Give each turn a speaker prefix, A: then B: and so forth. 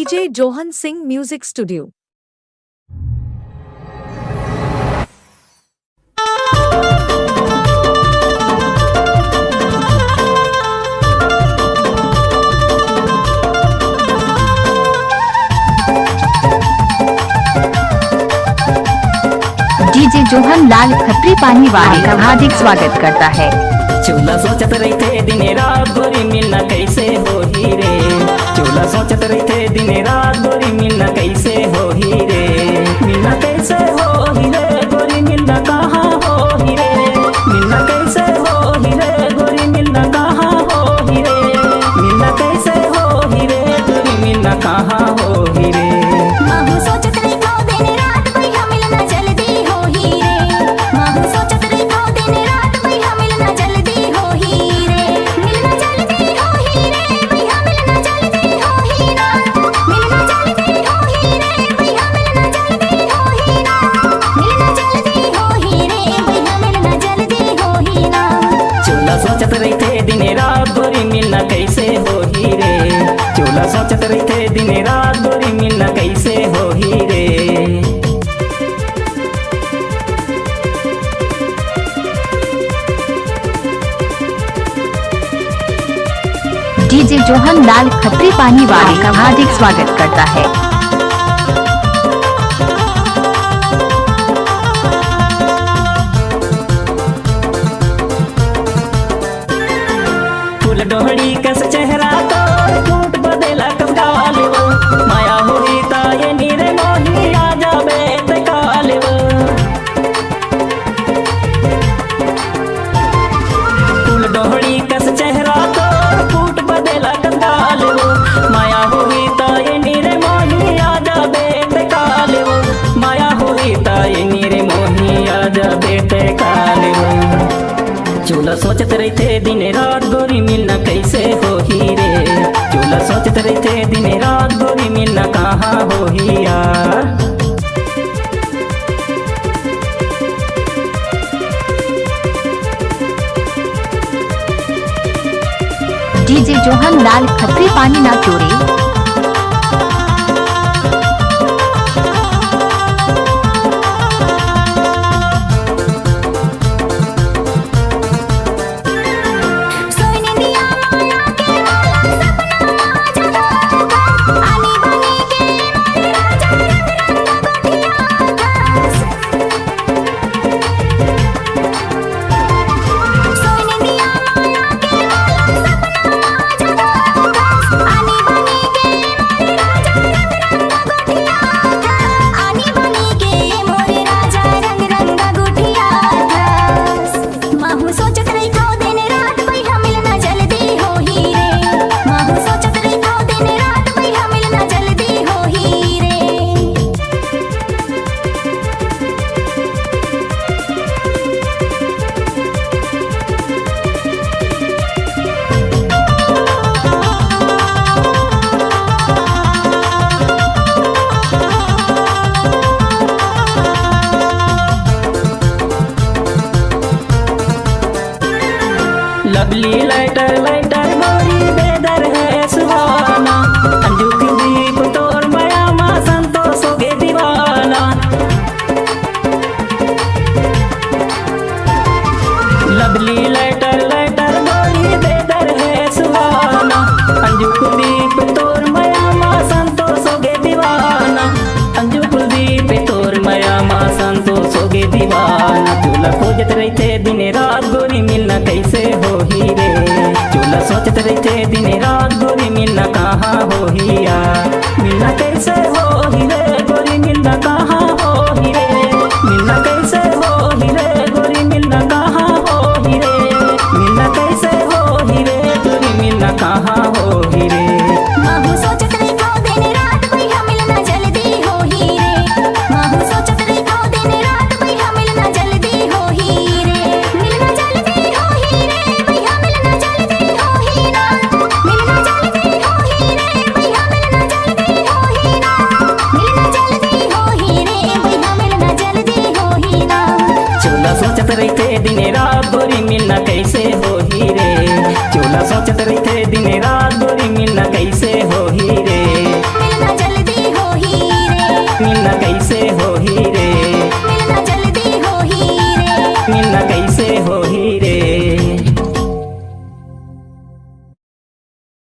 A: DJ Johan Singh Music Studio.
B: DJ Johan Lal Khatri पानी वाले का हार्दिक स्वागत करता है।
C: चूल्हा सोचत रहते दिने रात गोरी मिलना कैसे हो ही रे। चूल्हा सोचत रहते दिने रात गोरी मिलना कैसे हो ही रे। मिलना कैसे हो ही रे गोरी मिलना कहाँ हो ही रे। मिलना कैसे हो ही रे गोरी मिलना कहाँ हो ही रे। मिलना कैसे हो ही रे गोरी मिलना कहाँ हो ही रे। सोचत रहते दिने रात गोरी मिलना कैसे हो ही रे। चूल्हा सोचत रहते दिने रात गोरी मिलना कैसे हो ही रे।
B: डीजे जोहन लाल खत्री पानी वाले का हार्दिक स्वागत करता है।
C: डोहड़ी कस चेहरा तो टूट बदला कब डाल वो। माया हुई ताये नीरे मोही आ जाबे ते काल वो। फूल डोहड़ी कस चेहरा तो टूट बदला कब डाल वो। माया हुई ताये नीरे मोही आ जाबे ते काल वो। माया हुई ताये नीरे मोही आ जाबे ते काल वो। चूल्हा सोचत रहते दिने रात गोरी मिलना कैसे हो ही रे। चूल्हा सोचत रहते दिने रात गोरी मिलना कहाँ हो ही यार।
B: डीजे जोहन लाल खत्री पानी ना चोरी। लवली लाइटर लाइटर गोरी बेदर है सुहाना। अंजू की दीप तोर माया माँ संतोष हो गे दीवाना। लवली लाइटर लाइटर गोरी बेदर है सुहाना। अंजू कुलदीप तोर माया माँ संतोष हो गे दीवाना। अंजू कुलदीप तोर माया माँ संतोष हो गे दीवाना। चूल्हा खोजत रहते दिने रात गोरी मिलना कैसे हो ही रे। चूल्हा सोचत रहते दिने रात गोरी मिलना कहाँ हो ही यार। मिलना कैसे हो ही रे गोरी मिलना कहाँ हो ही रे। मिलना कैसे हो ही रे गोरी मिलना कहाँ हो ही रे। मिलना कैसे हो ही रे गोरी मिलना कहाँ हो ही रे। सोचत रहते दिने रात गोरी मिलना कैसे हो ही रे। चूल्हा सोचत रहते दिने रात